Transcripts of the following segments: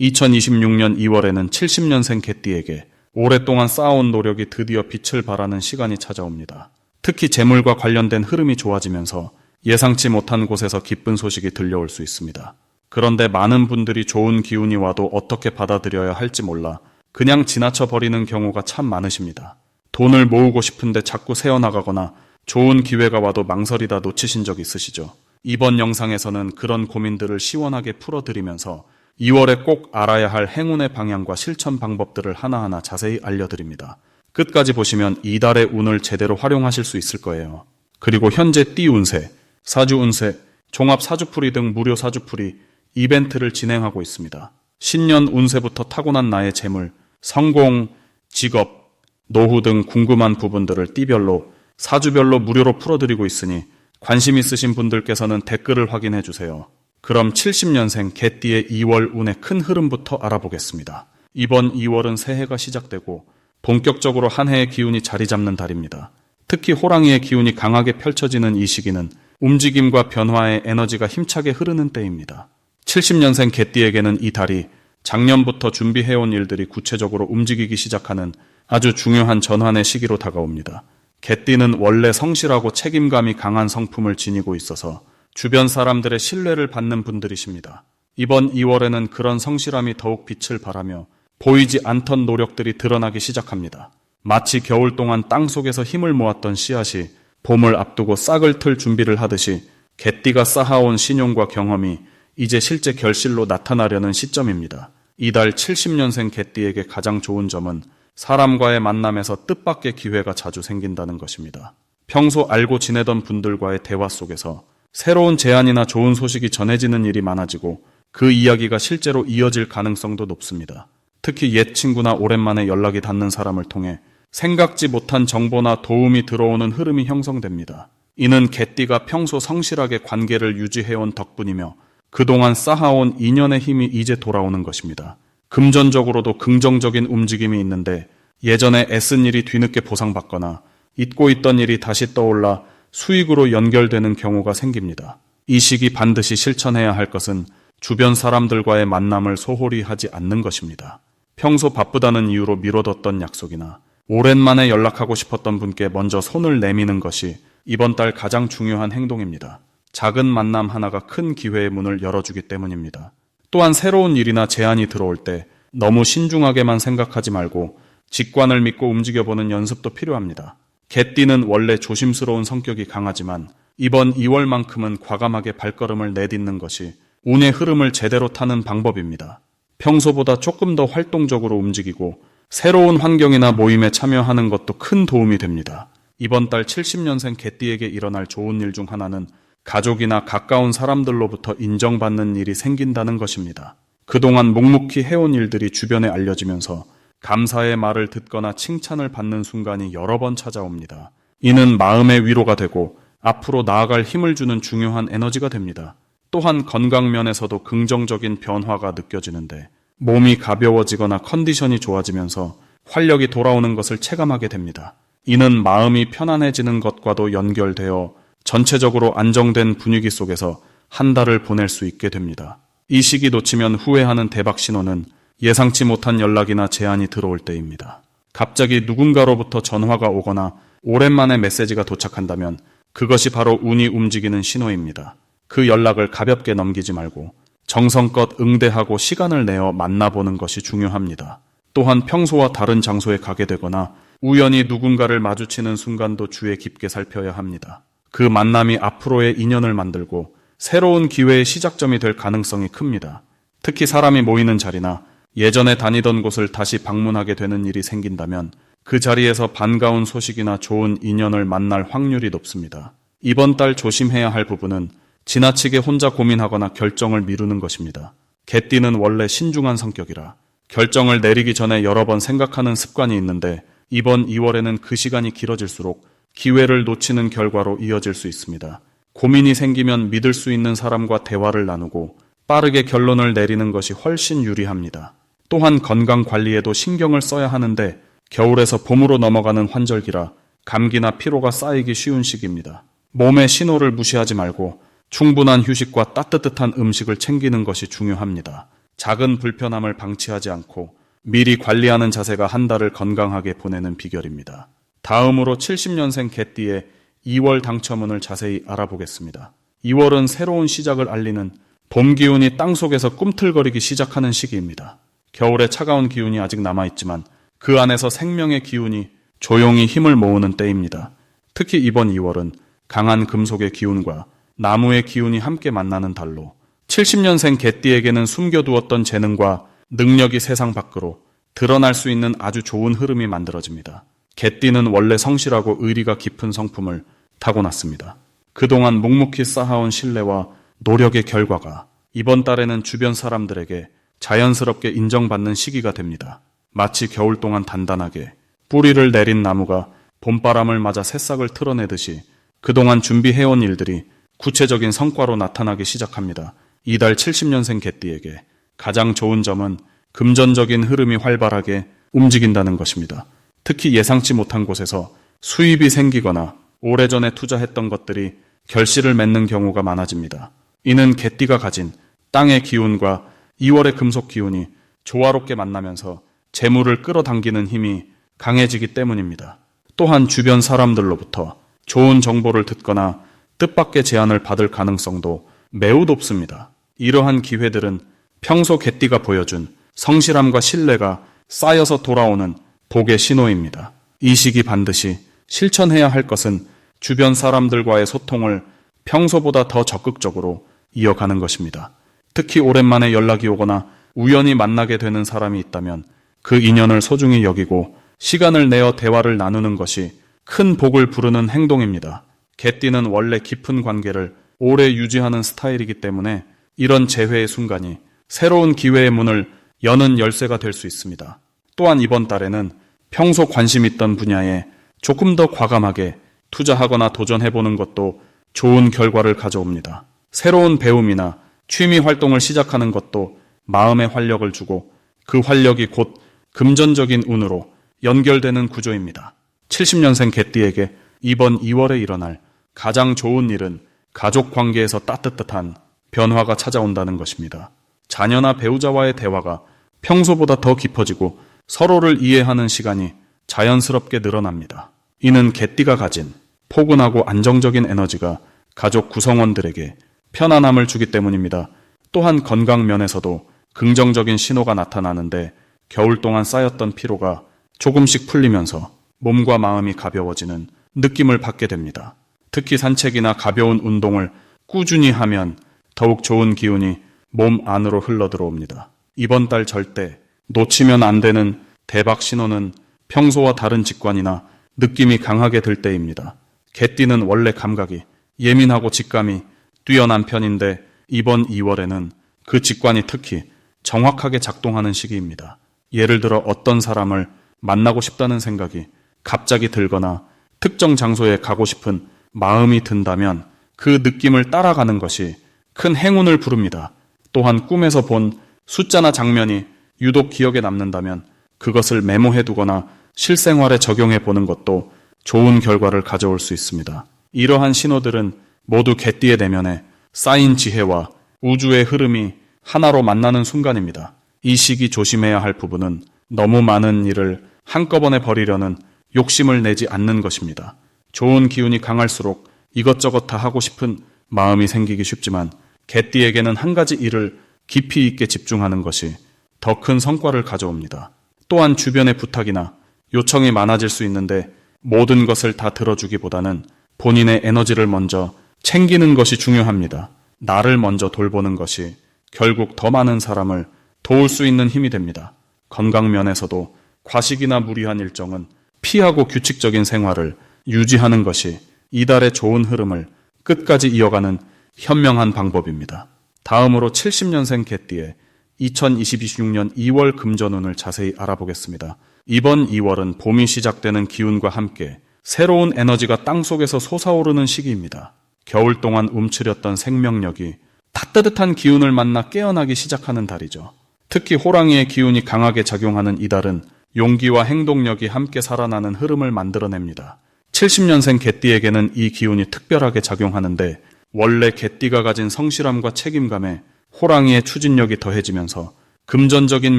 2026년 2월에는 70년생 개띠에게 오랫동안 쌓아온 노력이 드디어 빛을 발하는 시간이 찾아옵니다. 특히 재물과 관련된 흐름이 좋아지면서 예상치 못한 곳에서 기쁜 소식이 들려올 수 있습니다. 그런데 많은 분들이 좋은 기운이 와도 어떻게 받아들여야 할지 몰라 그냥 지나쳐 버리는 경우가 참 많으십니다. 돈을 모으고 싶은데 자꾸 새어나가거나 좋은 기회가 와도 망설이다 놓치신 적 있으시죠? 이번 영상에서는 그런 고민들을 시원하게 풀어드리면서 2월에 꼭 알아야 할 행운의 방향과 실천 방법들을 하나하나 자세히 알려드립니다. 끝까지 보시면 이달의 운을 제대로 활용하실 수 있을 거예요. 그리고 현재 띠 운세, 사주 운세, 종합 사주풀이 등 무료 사주풀이 이벤트를 진행하고 있습니다. 신년 운세부터 타고난 나의 재물, 성공, 직업, 노후 등 궁금한 부분들을 띠별로, 사주별로 무료로 풀어드리고 있으니 관심 있으신 분들께서는 댓글을 확인해 주세요. 그럼 70년생 개띠의 2월 운의 큰 흐름부터 알아보겠습니다. 이번 2월은 새해가 시작되고 본격적으로 한 해의 기운이 자리 잡는 달입니다. 특히 호랑이의 기운이 강하게 펼쳐지는 이 시기는 움직임과 변화의 에너지가 힘차게 흐르는 때입니다. 70년생 개띠에게는 이 달이 작년부터 준비해온 일들이 구체적으로 움직이기 시작하는 아주 중요한 전환의 시기로 다가옵니다. 개띠는 원래 성실하고 책임감이 강한 성품을 지니고 있어서 주변 사람들의 신뢰를 받는 분들이십니다. 이번 2월에는 그런 성실함이 더욱 빛을 발하며 보이지 않던 노력들이 드러나기 시작합니다. 마치 겨울 동안 땅속에서 힘을 모았던 씨앗이 봄을 앞두고 싹을 틀 준비를 하듯이 개띠가 쌓아온 신용과 경험이 이제 실제 결실로 나타나려는 시점입니다. 이달 70년생 개띠에게 가장 좋은 점은 사람과의 만남에서 뜻밖의 기회가 자주 생긴다는 것입니다. 평소 알고 지내던 분들과의 대화 속에서 새로운 제안이나 좋은 소식이 전해지는 일이 많아지고 그 이야기가 실제로 이어질 가능성도 높습니다. 특히 옛 친구나 오랜만에 연락이 닿는 사람을 통해 생각지 못한 정보나 도움이 들어오는 흐름이 형성됩니다. 이는 개띠가 평소 성실하게 관계를 유지해온 덕분이며 그동안 쌓아온 인연의 힘이 이제 돌아오는 것입니다. 금전적으로도 긍정적인 움직임이 있는데 예전에 애쓴 일이 뒤늦게 보상받거나 잊고 있던 일이 다시 떠올라 수익으로 연결되는 경우가 생깁니다. 이 시기 반드시 실천해야 할 것은 주변 사람들과의 만남을 소홀히 하지 않는 것입니다. 평소 바쁘다는 이유로 미뤄뒀던 약속이나 오랜만에 연락하고 싶었던 분께 먼저 손을 내미는 것이 이번 달 가장 중요한 행동입니다. 작은 만남 하나가 큰 기회의 문을 열어주기 때문입니다. 또한 새로운 일이나 제안이 들어올 때 너무 신중하게만 생각하지 말고 직관을 믿고 움직여보는 연습도 필요합니다. 개띠는 원래 조심스러운 성격이 강하지만 이번 2월만큼은 과감하게 발걸음을 내딛는 것이 운의 흐름을 제대로 타는 방법입니다. 평소보다 조금 더 활동적으로 움직이고 새로운 환경이나 모임에 참여하는 것도 큰 도움이 됩니다. 이번 달 70년생 개띠에게 일어날 좋은 일 중 하나는 가족이나 가까운 사람들로부터 인정받는 일이 생긴다는 것입니다. 그동안 묵묵히 해온 일들이 주변에 알려지면서 감사의 말을 듣거나 칭찬을 받는 순간이 여러 번 찾아옵니다. 이는 마음의 위로가 되고 앞으로 나아갈 힘을 주는 중요한 에너지가 됩니다. 또한 건강 면에서도 긍정적인 변화가 느껴지는데 몸이 가벼워지거나 컨디션이 좋아지면서 활력이 돌아오는 것을 체감하게 됩니다. 이는 마음이 편안해지는 것과도 연결되어 전체적으로 안정된 분위기 속에서 한 달을 보낼 수 있게 됩니다. 이 시기 놓치면 후회하는 대박 신호는 예상치 못한 연락이나 제안이 들어올 때입니다. 갑자기 누군가로부터 전화가 오거나 오랜만에 메시지가 도착한다면 그것이 바로 운이 움직이는 신호입니다. 그 연락을 가볍게 넘기지 말고 정성껏 응대하고 시간을 내어 만나보는 것이 중요합니다. 또한 평소와 다른 장소에 가게 되거나 우연히 누군가를 마주치는 순간도 주의 깊게 살펴야 합니다. 그 만남이 앞으로의 인연을 만들고 새로운 기회의 시작점이 될 가능성이 큽니다. 특히 사람이 모이는 자리나 예전에 다니던 곳을 다시 방문하게 되는 일이 생긴다면 그 자리에서 반가운 소식이나 좋은 인연을 만날 확률이 높습니다. 이번 달 조심해야 할 부분은 지나치게 혼자 고민하거나 결정을 미루는 것입니다. 개띠는 원래 신중한 성격이라 결정을 내리기 전에 여러 번 생각하는 습관이 있는데 이번 2월에는 그 시간이 길어질수록 기회를 놓치는 결과로 이어질 수 있습니다. 고민이 생기면 믿을 수 있는 사람과 대화를 나누고 빠르게 결론을 내리는 것이 훨씬 유리합니다. 또한 건강 관리에도 신경을 써야 하는데 겨울에서 봄으로 넘어가는 환절기라 감기나 피로가 쌓이기 쉬운 시기입니다. 몸의 신호를 무시하지 말고 충분한 휴식과 따뜻한 음식을 챙기는 것이 중요합니다. 작은 불편함을 방치하지 않고 미리 관리하는 자세가 한 달을 건강하게 보내는 비결입니다. 다음으로 70년생 개띠의 2월 당첨운을 자세히 알아보겠습니다. 2월은 새로운 시작을 알리는 봄 기운이 땅속에서 꿈틀거리기 시작하는 시기입니다. 겨울의 차가운 기운이 아직 남아있지만 그 안에서 생명의 기운이 조용히 힘을 모으는 때입니다. 특히 이번 2월은 강한 금속의 기운과 나무의 기운이 함께 만나는 달로 70년생 개띠에게는 숨겨두었던 재능과 능력이 세상 밖으로 드러날 수 있는 아주 좋은 흐름이 만들어집니다. 개띠는 원래 성실하고 의리가 깊은 성품을 타고났습니다. 그동안 묵묵히 쌓아온 신뢰와 노력의 결과가 이번 달에는 주변 사람들에게 자연스럽게 인정받는 시기가 됩니다. 마치 겨울 동안 단단하게 뿌리를 내린 나무가 봄바람을 맞아 새싹을 틀어내듯이 그동안 준비해온 일들이 구체적인 성과로 나타나기 시작합니다. 이달 70년생 개띠에게 가장 좋은 점은 금전적인 흐름이 활발하게 움직인다는 것입니다. 특히 예상치 못한 곳에서 수입이 생기거나 오래전에 투자했던 것들이 결실을 맺는 경우가 많아집니다. 이는 개띠가 가진 땅의 기운과 2월의 금속 기운이 조화롭게 만나면서 재물을 끌어당기는 힘이 강해지기 때문입니다. 또한 주변 사람들로부터 좋은 정보를 듣거나 뜻밖의 제안을 받을 가능성도 매우 높습니다. 이러한 기회들은 평소 개띠가 보여준 성실함과 신뢰가 쌓여서 돌아오는 복의 신호입니다. 이 시기 반드시 실천해야 할 것은 주변 사람들과의 소통을 평소보다 더 적극적으로 이어가는 것입니다. 특히 오랜만에 연락이 오거나 우연히 만나게 되는 사람이 있다면 그 인연을 소중히 여기고 시간을 내어 대화를 나누는 것이 큰 복을 부르는 행동입니다. 개띠는 원래 깊은 관계를 오래 유지하는 스타일이기 때문에 이런 재회의 순간이 새로운 기회의 문을 여는 열쇠가 될 수 있습니다. 또한 이번 달에는 평소 관심 있던 분야에 조금 더 과감하게 투자하거나 도전해보는 것도 좋은 결과를 가져옵니다. 새로운 배움이나 취미 활동을 시작하는 것도 마음에 활력을 주고 그 활력이 곧 금전적인 운으로 연결되는 구조입니다. 70년생 개띠에게 이번 2월에 일어날 가장 좋은 일은 가족 관계에서 따뜻한 변화가 찾아온다는 것입니다. 자녀나 배우자와의 대화가 평소보다 더 깊어지고 서로를 이해하는 시간이 자연스럽게 늘어납니다. 이는 개띠가 가진 포근하고 안정적인 에너지가 가족 구성원들에게 편안함을 주기 때문입니다. 또한 건강 면에서도 긍정적인 신호가 나타나는데 겨울 동안 쌓였던 피로가 조금씩 풀리면서 몸과 마음이 가벼워지는 느낌을 받게 됩니다. 특히 산책이나 가벼운 운동을 꾸준히 하면 더욱 좋은 기운이 몸 안으로 흘러들어옵니다. 이번 달 절대 놓치면 안 되는 대박 신호는 평소와 다른 직관이나 느낌이 강하게 들 때입니다. 개띠는 원래 감각이 예민하고 직감이 뛰어난 편인데 이번 2월에는 그 직관이 특히 정확하게 작동하는 시기입니다. 예를 들어 어떤 사람을 만나고 싶다는 생각이 갑자기 들거나 특정 장소에 가고 싶은 마음이 든다면 그 느낌을 따라가는 것이 큰 행운을 부릅니다. 또한 꿈에서 본 숫자나 장면이 유독 기억에 남는다면 그것을 메모해두거나 실생활에 적용해 보는 것도 좋은 결과를 가져올 수 있습니다. 이러한 신호들은 모두 개띠의 내면에 쌓인 지혜와 우주의 흐름이 하나로 만나는 순간입니다. 이 시기 조심해야 할 부분은 너무 많은 일을 한꺼번에 벌이려는 욕심을 내지 않는 것입니다. 좋은 기운이 강할수록 이것저것 다 하고 싶은 마음이 생기기 쉽지만 개띠에게는 한 가지 일을 깊이 있게 집중하는 것이 더 큰 성과를 가져옵니다. 또한 주변의 부탁이나 요청이 많아질 수 있는데 모든 것을 다 들어주기보다는 본인의 에너지를 먼저 챙기는 것이 중요합니다. 나를 먼저 돌보는 것이 결국 더 많은 사람을 도울 수 있는 힘이 됩니다. 건강 면에서도 과식이나 무리한 일정은 피하고 규칙적인 생활을 유지하는 것이 이달의 좋은 흐름을 끝까지 이어가는 현명한 방법입니다. 다음으로 70년생 개띠의 2026년 2월 금전운을 자세히 알아보겠습니다. 이번 2월은 봄이 시작되는 기운과 함께 새로운 에너지가 땅속에서 솟아오르는 시기입니다. 겨울 동안 움츠렸던 생명력이 따뜻한 기운을 만나 깨어나기 시작하는 달이죠. 특히 호랑이의 기운이 강하게 작용하는 이달은 용기와 행동력이 함께 살아나는 흐름을 만들어냅니다. 70년생 개띠에게는 이 기운이 특별하게 작용하는데 원래 개띠가 가진 성실함과 책임감에 호랑이의 추진력이 더해지면서 금전적인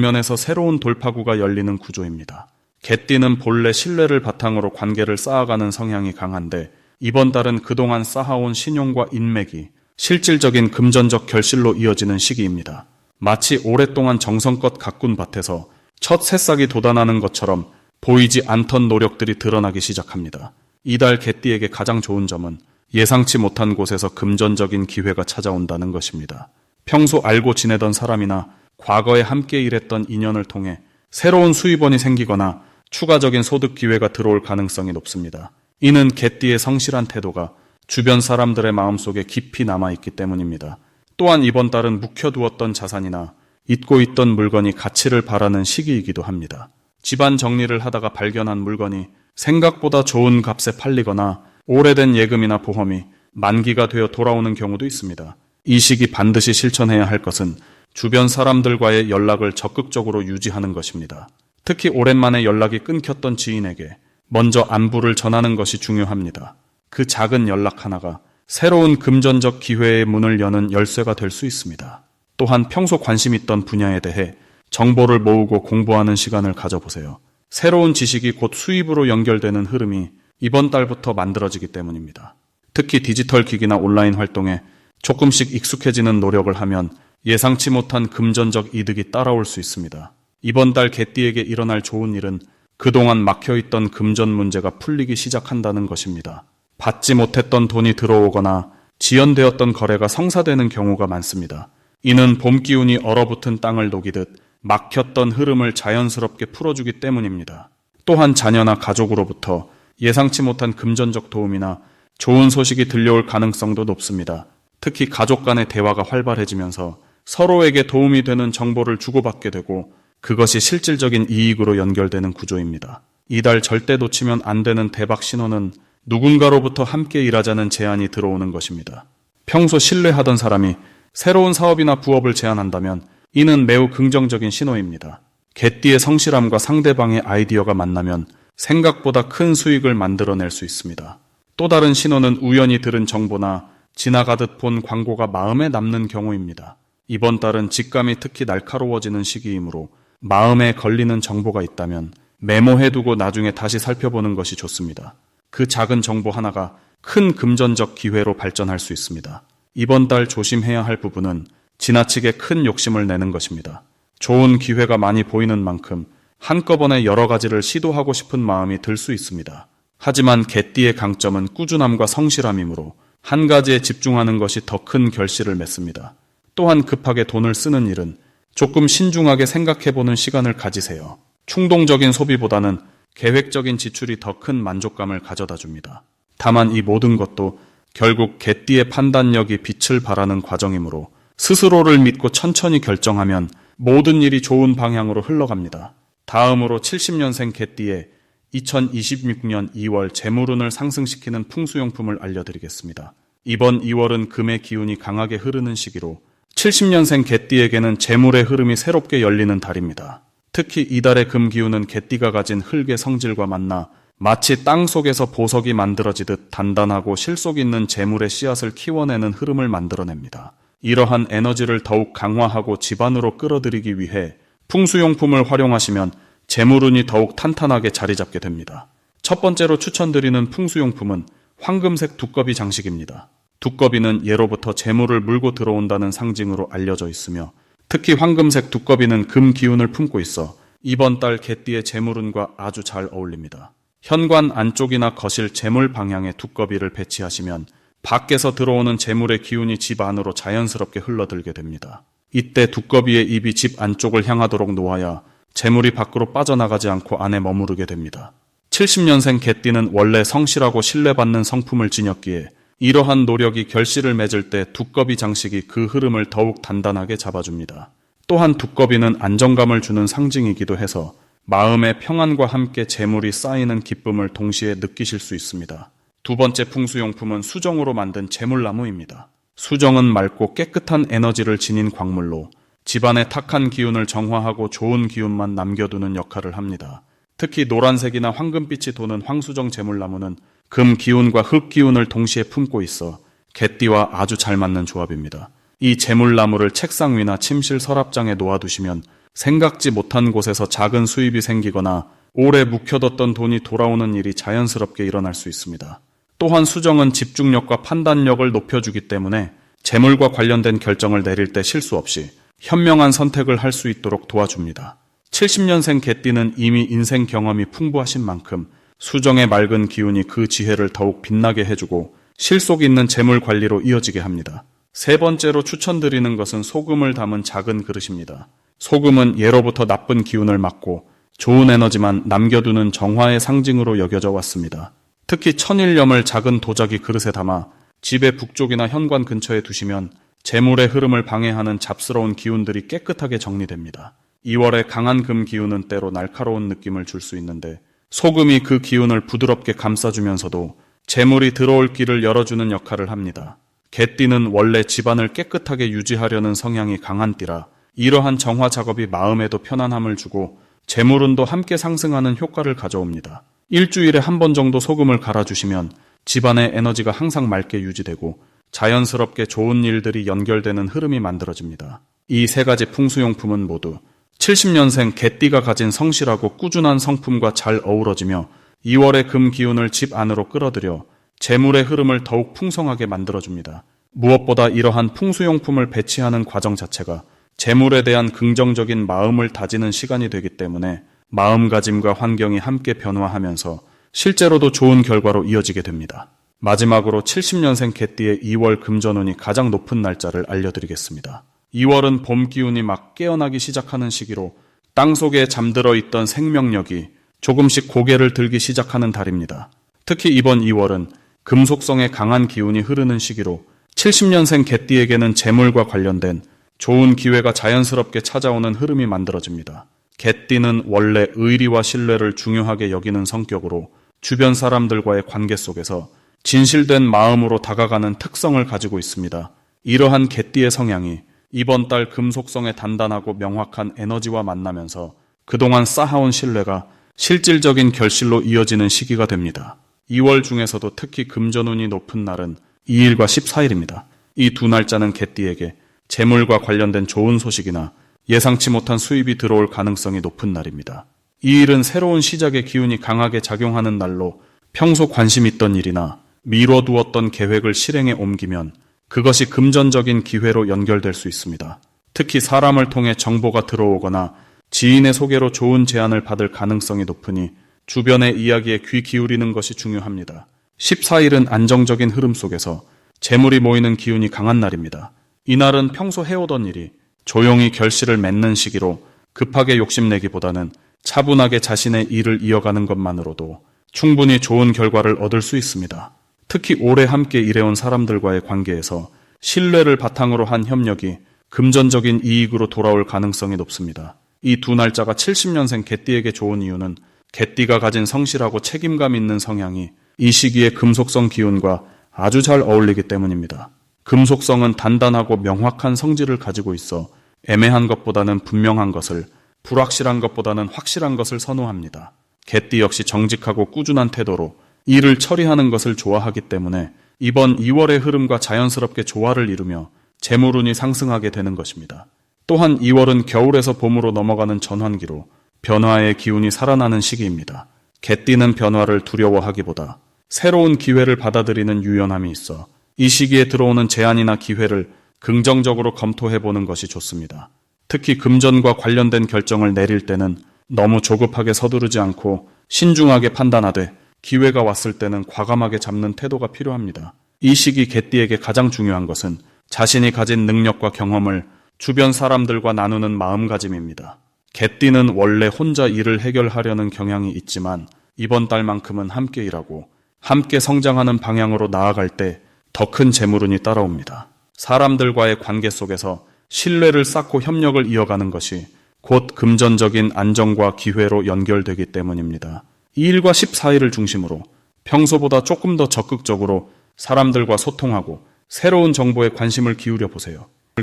면에서 새로운 돌파구가 열리는 구조입니다. 개띠는 본래 신뢰를 바탕으로 관계를 쌓아가는 성향이 강한데 이번 달은 그동안 쌓아온 신용과 인맥이 실질적인 금전적 결실로 이어지는 시기입니다. 마치 오랫동안 정성껏 가꾼 밭에서 첫 새싹이 돋아나는 것처럼 보이지 않던 노력들이 드러나기 시작합니다. 이달 개띠에게 가장 좋은 점은 예상치 못한 곳에서 금전적인 기회가 찾아온다는 것입니다. 평소 알고 지내던 사람이나 과거에 함께 일했던 인연을 통해 새로운 수입원이 생기거나 추가적인 소득 기회가 들어올 가능성이 높습니다. 이는 개띠의 성실한 태도가 주변 사람들의 마음속에 깊이 남아있기 때문입니다. 또한 이번 달은 묵혀두었던 자산이나 잊고 있던 물건이 가치를 발하는 시기이기도 합니다. 집안 정리를 하다가 발견한 물건이 생각보다 좋은 값에 팔리거나 오래된 예금이나 보험이 만기가 되어 돌아오는 경우도 있습니다. 이 시기 반드시 실천해야 할 것은 주변 사람들과의 연락을 적극적으로 유지하는 것입니다. 특히 오랜만에 연락이 끊겼던 지인에게 먼저 안부를 전하는 것이 중요합니다. 그 작은 연락 하나가 새로운 금전적 기회의 문을 여는 열쇠가 될 수 있습니다. 또한 평소 관심 있던 분야에 대해 정보를 모으고 공부하는 시간을 가져보세요. 새로운 지식이 곧 수입으로 연결되는 흐름이 이번 달부터 만들어지기 때문입니다. 특히 디지털 기기나 온라인 활동에 조금씩 익숙해지는 노력을 하면 예상치 못한 금전적 이득이 따라올 수 있습니다. 이번 달 개띠에게 일어날 좋은 일은 그동안 막혀있던 금전 문제가 풀리기 시작한다는 것입니다. 받지 못했던 돈이 들어오거나 지연되었던 거래가 성사되는 경우가 많습니다. 이는 봄 기운이 얼어붙은 땅을 녹이듯 막혔던 흐름을 자연스럽게 풀어주기 때문입니다. 또한 자녀나 가족으로부터 예상치 못한 금전적 도움이나 좋은 소식이 들려올 가능성도 높습니다. 특히 가족 간의 대화가 활발해지면서 서로에게 도움이 되는 정보를 주고받게 되고 그것이 실질적인 이익으로 연결되는 구조입니다. 이달 절대 놓치면 안 되는 대박 신호는 누군가로부터 함께 일하자는 제안이 들어오는 것입니다. 평소 신뢰하던 사람이 새로운 사업이나 부업을 제안한다면 이는 매우 긍정적인 신호입니다. 개띠의 성실함과 상대방의 아이디어가 만나면 생각보다 큰 수익을 만들어낼 수 있습니다. 또 다른 신호는 우연히 들은 정보나 지나가듯 본 광고가 마음에 남는 경우입니다. 이번 달은 직감이 특히 날카로워지는 시기이므로 마음에 걸리는 정보가 있다면 메모해두고 나중에 다시 살펴보는 것이 좋습니다. 그 작은 정보 하나가 큰 금전적 기회로 발전할 수 있습니다. 이번 달 조심해야 할 부분은 지나치게 큰 욕심을 내는 것입니다. 좋은 기회가 많이 보이는 만큼 한꺼번에 여러 가지를 시도하고 싶은 마음이 들 수 있습니다. 하지만 개띠의 강점은 꾸준함과 성실함이므로 한 가지에 집중하는 것이 더 큰 결실을 맺습니다. 또한 급하게 돈을 쓰는 일은 조금 신중하게 생각해보는 시간을 가지세요. 충동적인 소비보다는 계획적인 지출이 더 큰 만족감을 가져다 줍니다. 다만 이 모든 것도 결국 개띠의 판단력이 빛을 발하는 과정이므로 스스로를 믿고 천천히 결정하면 모든 일이 좋은 방향으로 흘러갑니다. 다음으로 70년생 개띠의 2026년 2월 재물운을 상승시키는 풍수용품을 알려드리겠습니다. 이번 2월은 금의 기운이 강하게 흐르는 시기로 70년생 개띠에게는 재물의 흐름이 새롭게 열리는 달입니다. 특히 이달의 금 기운은 개띠가 가진 흙의 성질과 만나 마치 땅 속에서 보석이 만들어지듯 단단하고 실속 있는 재물의 씨앗을 키워내는 흐름을 만들어냅니다. 이러한 에너지를 더욱 강화하고 집안으로 끌어들이기 위해 풍수용품을 활용하시면 재물운이 더욱 탄탄하게 자리 잡게 됩니다. 첫 번째로 추천드리는 풍수용품은 황금색 두꺼비 장식입니다. 두꺼비는 예로부터 재물을 물고 들어온다는 상징으로 알려져 있으며 특히 황금색 두꺼비는 금 기운을 품고 있어 이번 달 개띠의 재물운과 아주 잘 어울립니다. 현관 안쪽이나 거실 재물 방향에 두꺼비를 배치하시면 밖에서 들어오는 재물의 기운이 집 안으로 자연스럽게 흘러들게 됩니다. 이때 두꺼비의 입이 집 안쪽을 향하도록 놓아야 재물이 밖으로 빠져나가지 않고 안에 머무르게 됩니다. 70년생 개띠는 원래 성실하고 신뢰받는 성품을 지녔기에 이러한 노력이 결실을 맺을 때 두꺼비 장식이 그 흐름을 더욱 단단하게 잡아줍니다. 또한 두꺼비는 안정감을 주는 상징이기도 해서 마음의 평안과 함께 재물이 쌓이는 기쁨을 동시에 느끼실 수 있습니다. 두 번째 풍수용품은 수정으로 만든 재물나무입니다. 수정은 맑고 깨끗한 에너지를 지닌 광물로 집안의 탁한 기운을 정화하고 좋은 기운만 남겨두는 역할을 합니다. 특히 노란색이나 황금빛이 도는 황수정 재물나무는 금 기운과 흙 기운을 동시에 품고 있어 개띠와 아주 잘 맞는 조합입니다. 이 재물나무를 책상 위나 침실 서랍장에 놓아두시면 생각지 못한 곳에서 작은 수입이 생기거나 오래 묵혀뒀던 돈이 돌아오는 일이 자연스럽게 일어날 수 있습니다. 또한 수정은 집중력과 판단력을 높여주기 때문에 재물과 관련된 결정을 내릴 때 실수 없이 현명한 선택을 할 수 있도록 도와줍니다. 70년생 개띠는 이미 인생 경험이 풍부하신 만큼 수정의 맑은 기운이 그 지혜를 더욱 빛나게 해주고 실속 있는 재물 관리로 이어지게 합니다. 세 번째로 추천드리는 것은 소금을 담은 작은 그릇입니다. 소금은 예로부터 나쁜 기운을 막고 좋은 에너지만 남겨두는 정화의 상징으로 여겨져 왔습니다. 특히 천일염을 작은 도자기 그릇에 담아 집의 북쪽이나 현관 근처에 두시면 재물의 흐름을 방해하는 잡스러운 기운들이 깨끗하게 정리됩니다. 2월에 강한 금 기운은 때로 날카로운 느낌을 줄 수 있는데 소금이 그 기운을 부드럽게 감싸주면서도 재물이 들어올 길을 열어주는 역할을 합니다. 개띠는 원래 집안을 깨끗하게 유지하려는 성향이 강한 띠라 이러한 정화 작업이 마음에도 편안함을 주고 재물운도 함께 상승하는 효과를 가져옵니다. 일주일에 한 번 정도 소금을 갈아주시면 집안의 에너지가 항상 맑게 유지되고 자연스럽게 좋은 일들이 연결되는 흐름이 만들어집니다. 이 세 가지 풍수용품은 모두 70년생 개띠가 가진 성실하고 꾸준한 성품과 잘 어우러지며 2월의 금 기운을 집 안으로 끌어들여 재물의 흐름을 더욱 풍성하게 만들어줍니다. 무엇보다 이러한 풍수용품을 배치하는 과정 자체가 재물에 대한 긍정적인 마음을 다지는 시간이 되기 때문에 마음가짐과 환경이 함께 변화하면서 실제로도 좋은 결과로 이어지게 됩니다. 마지막으로 70년생 개띠의 2월 금전운이 가장 높은 날짜를 알려드리겠습니다. 2월은 봄 기운이 막 깨어나기 시작하는 시기로 땅속에 잠들어 있던 생명력이 조금씩 고개를 들기 시작하는 달입니다. 특히 이번 2월은 금속성의 강한 기운이 흐르는 시기로 70년생 개띠에게는 재물과 관련된 좋은 기회가 자연스럽게 찾아오는 흐름이 만들어집니다. 개띠는 원래 의리와 신뢰를 중요하게 여기는 성격으로 주변 사람들과의 관계 속에서 진실된 마음으로 다가가는 특성을 가지고 있습니다. 이러한 개띠의 성향이 이번 달 금속성의 단단하고 명확한 에너지와 만나면서 그동안 쌓아온 신뢰가 실질적인 결실로 이어지는 시기가 됩니다. 2월 중에서도 특히 금전운이 높은 날은 2일과 14일입니다. 이 두 날짜는 개띠에게 재물과 관련된 좋은 소식이나 예상치 못한 수입이 들어올 가능성이 높은 날입니다. 이 일은 새로운 시작의 기운이 강하게 작용하는 날로 평소 관심 있던 일이나 미뤄두었던 계획을 실행에 옮기면 그것이 금전적인 기회로 연결될 수 있습니다. 특히 사람을 통해 정보가 들어오거나 지인의 소개로 좋은 제안을 받을 가능성이 높으니 주변의 이야기에 귀 기울이는 것이 중요합니다. 14일은 안정적인 흐름 속에서 재물이 모이는 기운이 강한 날입니다. 이날은 평소 해오던 일이 조용히 결실을 맺는 시기로 급하게 욕심내기보다는 차분하게 자신의 일을 이어가는 것만으로도 충분히 좋은 결과를 얻을 수 있습니다. 특히 오래 함께 일해온 사람들과의 관계에서 신뢰를 바탕으로 한 협력이 금전적인 이익으로 돌아올 가능성이 높습니다. 이 두 날짜가 70년생 개띠에게 좋은 이유는 개띠가 가진 성실하고 책임감 있는 성향이 이 시기에 금속성 기운과 아주 잘 어울리기 때문입니다. 금속성은 단단하고 명확한 성질을 가지고 있어 애매한 것보다는 분명한 것을, 불확실한 것보다는 확실한 것을 선호합니다. 개띠 역시 정직하고 꾸준한 태도로 일을 처리하는 것을 좋아하기 때문에 이번 2월의 흐름과 자연스럽게 조화를 이루며 재물운이 상승하게 되는 것입니다. 또한 2월은 겨울에서 봄으로 넘어가는 전환기로 변화의 기운이 살아나는 시기입니다. 개띠는 변화를 두려워하기보다 새로운 기회를 받아들이는 유연함이 있어 이 시기에 들어오는 제안이나 기회를 긍정적으로 검토해보는 것이 좋습니다. 특히 금전과 관련된 결정을 내릴 때는 너무 조급하게 서두르지 않고 신중하게 판단하되 기회가 왔을 때는 과감하게 잡는 태도가 필요합니다. 이 시기 개띠에게 가장 중요한 것은 자신이 가진 능력과 경험을 주변 사람들과 나누는 마음가짐입니다. 개띠는 원래 혼자 일을 해결하려는 경향이 있지만 이번 달만큼은 함께 일하고 함께 성장하는 방향으로 나아갈 때 더 큰 재물운이 따라옵니다. 사람들과의 관계 속에서 신뢰를 쌓고 협력을 이어가는 것이 곧 금전적인 안정과 기회로 연결되기 때문입니다. 2일과 14일을 중심으로 평소보다 조금 더 적극적으로 사람들과 소통하고 새로운 정보에 관심을 기울여 보세요.